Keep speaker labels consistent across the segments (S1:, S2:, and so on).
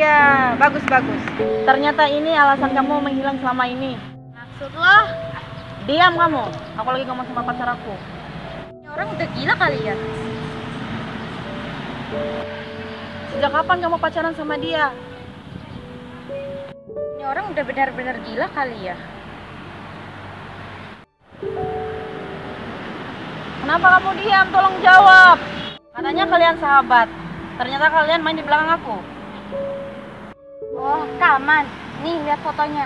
S1: Iya, bagus-bagus. Ternyata ini alasan kamu menghilang selama ini.
S2: Maksud lo?
S1: Diam kamu, aku lagi ngomong sama pacar aku.
S2: Ini orang udah gila kali ya?
S1: Sejak kapan kamu pacaran sama dia?
S2: Ini orang udah benar-benar gila kali ya?
S1: Kenapa kamu diam? Tolong jawab. Katanya kalian sahabat. Ternyata kalian main di belakang aku.
S2: Oh, Kaman. Nih, lihat fotonya.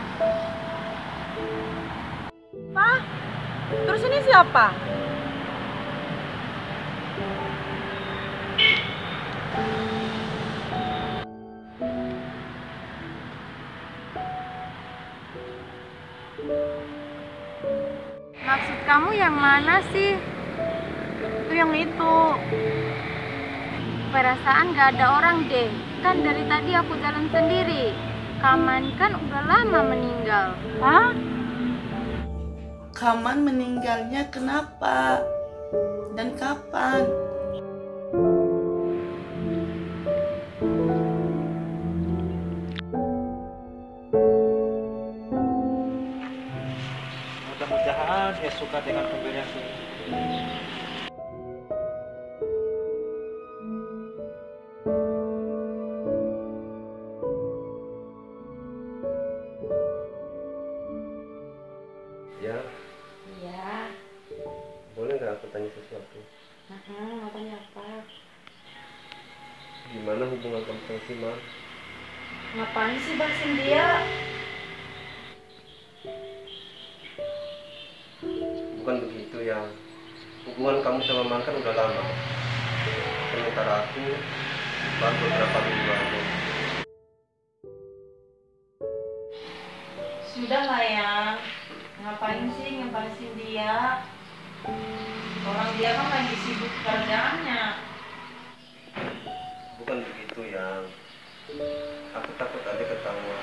S1: Hah? Terus ini siapa?
S2: Maksud kamu yang mana sih?
S1: Itu yang itu.
S2: Perasaan gak ada orang deh. Kan dari tadi aku jalan sendiri. Kaman kan udah lama meninggal.
S1: Hah?
S3: Kaman meninggalnya kenapa? Dan kapan?
S4: Mudah-mudahan dia suka dengan pemberian ini.
S5: Ya,
S1: Iya.
S5: boleh nggak aku tanya sesuatu?
S1: Mau tanya apa?
S5: Gimana hubungan kamu sama Siman?
S1: Ngapain sih bahasin dia?
S5: Bukan begitu ya. Hubungan kamu sama Man kan udah lama. Sementara aku baru beberapa minggu aja.
S1: Sudah lah ya. Ngapain sih ngebahasin dia? Orang dia kan lagi sibuk kerjaannya.
S5: Bukan begitu ya. Aku takut ada ketawa.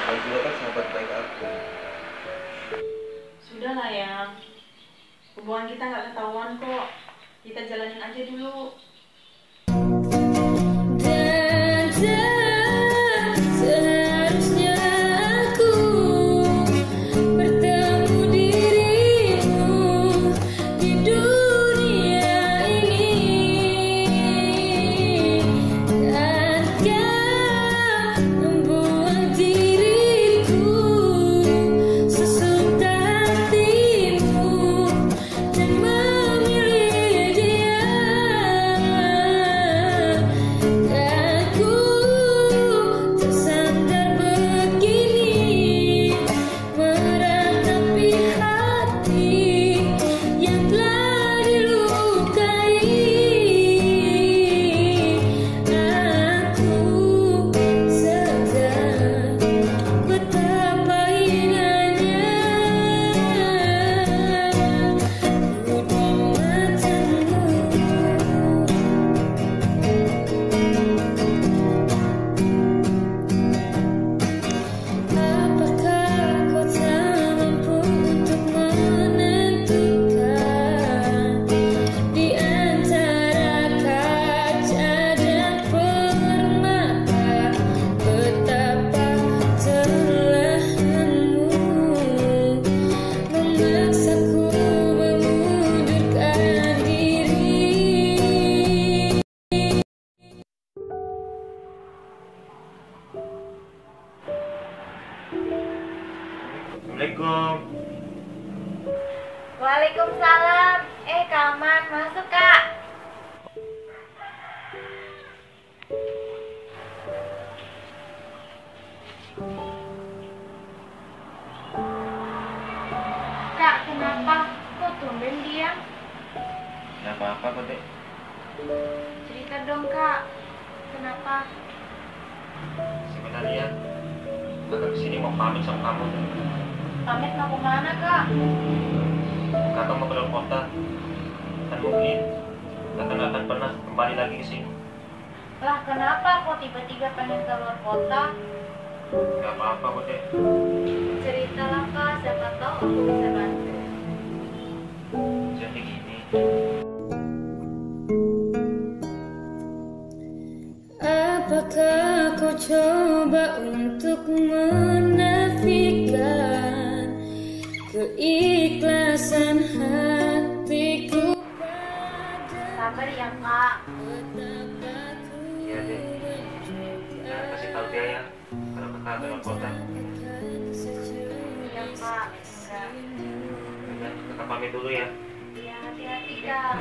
S5: Kamu juga kan sahabat baik aku.
S1: Sudah lah ya. Hubungan kita nggak ketahuan kok. Kita jalanin aja dulu.
S4: Assalamualaikum.
S2: Waalaikumsalam. Kaman, masuk Kak. Kak, kenapa? Kok tumben diam?
S4: Nggak apa-apa kok, Dek.
S2: Cerita dong Kak. Kenapa?
S4: Sebenarnya aku kesini mau pamit sama kamu.
S2: Pamit mau kemana Kak?
S4: Kakak mau keluar kota. Dan mungkin kakak nggak akan pernah kembali lagi ke sini.
S2: Lah kenapa kok tiba-tiba pengen keluar kota?
S4: Nggak apa-apa kok, Dek.
S2: Ceritalah Kak, siapa tahu aku bisa bantu.
S4: Jadi gini.
S6: Apakah menafikan keikhlasan hatiku pada
S2: Sabar ya kak.
S4: Iya deh. Nah, kasih tahu dia ya kalau kakak keluar kota.
S2: Ya kak.
S4: Ya, kakak pamit dulu ya.
S2: Ya hati-hati kak.